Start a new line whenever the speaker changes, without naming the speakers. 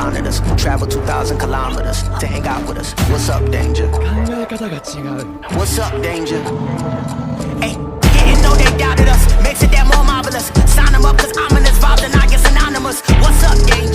wanted us. Travel 2,000 kilometers to hang out with us. What's up, danger? What's up, danger? Hey, didn't know they doubted us. Makes it that more marvelous. Sign them up, cause ominous vibes and I get synonymous. What's up, danger?